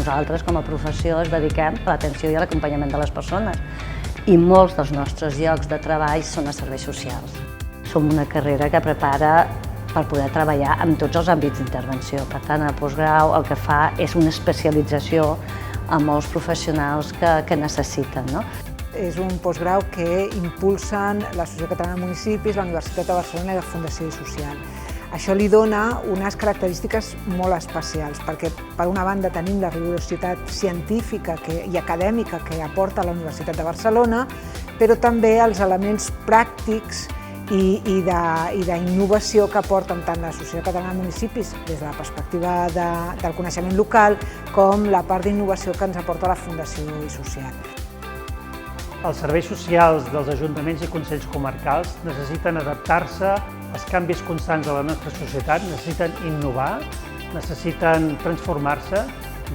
nosaltres, com a professió, ens dediquem a l'atenció i a l'acompanyament de les persones. I molts dels nostres llocs de treball són a serveis socials. Som una carrera que prepara per poder treballar en tots els àmbits d'intervenció. Per tant, el postgrau el que fa és una especialització a molts professionals que necessiten, no? És un postgrau que impulsen l'Associació Catalana de Municipis, la Universitat de Barcelona i la Fundació Social. Això li dona unes característiques molt especials, perquè per una banda tenim la rigorositat científica i acadèmica que aporta la Universitat de Barcelona, però també els elements pràctics i d'innovació que aporten tant l'Associació Catalana de Municipis des de la perspectiva del coneixement local com la part d'innovació que ens aporta la Fundació Social. Els serveis socials dels ajuntaments i consells comarcals necessiten adaptar-se als canvis constants de la nostra societat, necessiten innovar, necessiten transformar-se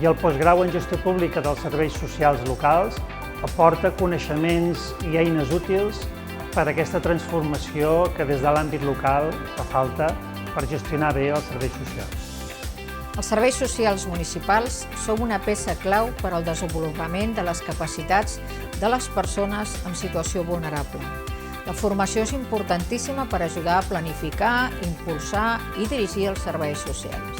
i el postgrau en gestió pública dels serveis socials locals aporta coneixements i eines útils per a aquesta transformació que des de l'àmbit local fa falta per gestionar bé els serveis socials. Els serveis socials municipals són una peça clau per al desenvolupament de les capacitats de les persones en situació vulnerable. La formació és importantíssima per ajudar a planificar, impulsar i dirigir els serveis socials.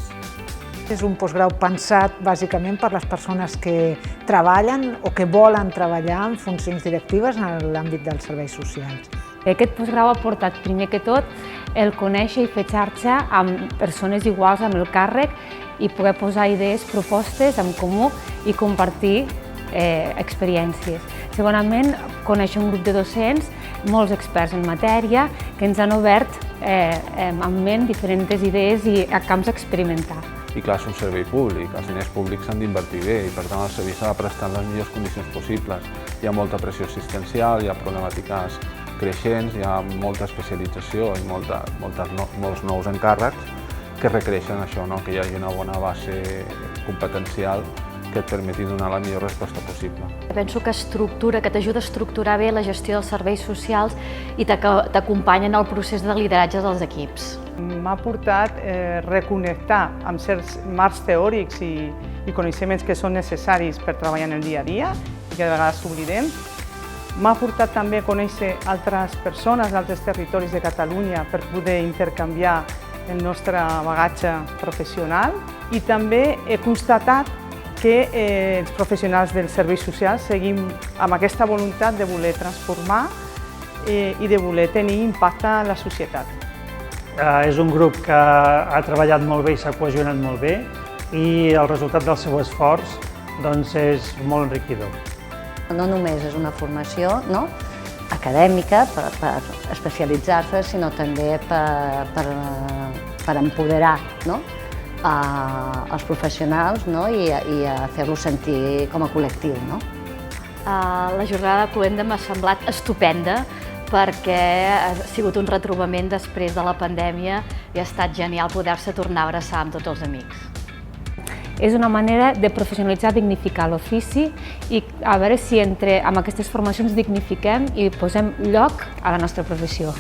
És un postgrau pensat bàsicament per les persones que treballen o que volen treballar en funcions directives en l'àmbit dels serveis socials. Aquest postgrau ha portat, primer que tot, el conèixer i fer xarxa amb persones iguals amb el càrrec i poder posar idees, propostes en comú i compartir experiències. Segurament, conèixer un grup de docents, molts experts en matèria, que ens han obert en ment diferents idees i a camps a experimentar. I clar, és un servei públic, els diners públics s'han d'invertir bé i per tant el servei s'ha de prestar en les millors condicions possibles. Hi ha molta pressió assistencial, hi ha problemàtiques creixents, hi ha molta especialització i molts nous encàrrecs que requereixen això, que hi hagi una bona base competencial que et permeti donar la millor resposta possible. Penso que t'ajuda a estructurar bé la gestió dels serveis socials i t'acompanya en el procés de lideratge dels equips. M'ha portat reconnectar amb certs marcs teòrics i coneixements que són necessaris per treballar en el dia a dia i que de vegades oblidem. M'ha portat també a conèixer altres persones d'altres territoris de Catalunya per poder intercanviar el nostre bagatge professional i també he constatat que els professionals dels serveis socials seguim amb aquesta voluntat de voler transformar i de voler tenir impacte en la societat. És un grup que ha treballat molt bé i s'ha cohesionat molt bé i el resultat del seu esforç és molt enriquidor. No només és una formació acadèmica per especialitzar-se, sinó també per empoderar els professionals i a fer-los sentir com a col·lectiu. La jornada de Cloenda m'ha semblat estupenda perquè ha sigut un retrobament després de la pandèmia i ha estat genial poder-se tornar a abraçar amb tots els amics. És una manera de professionalitzar, dignificar l'ofici i a veure si amb aquestes formacions dignifiquem i posem lloc a la nostra professió.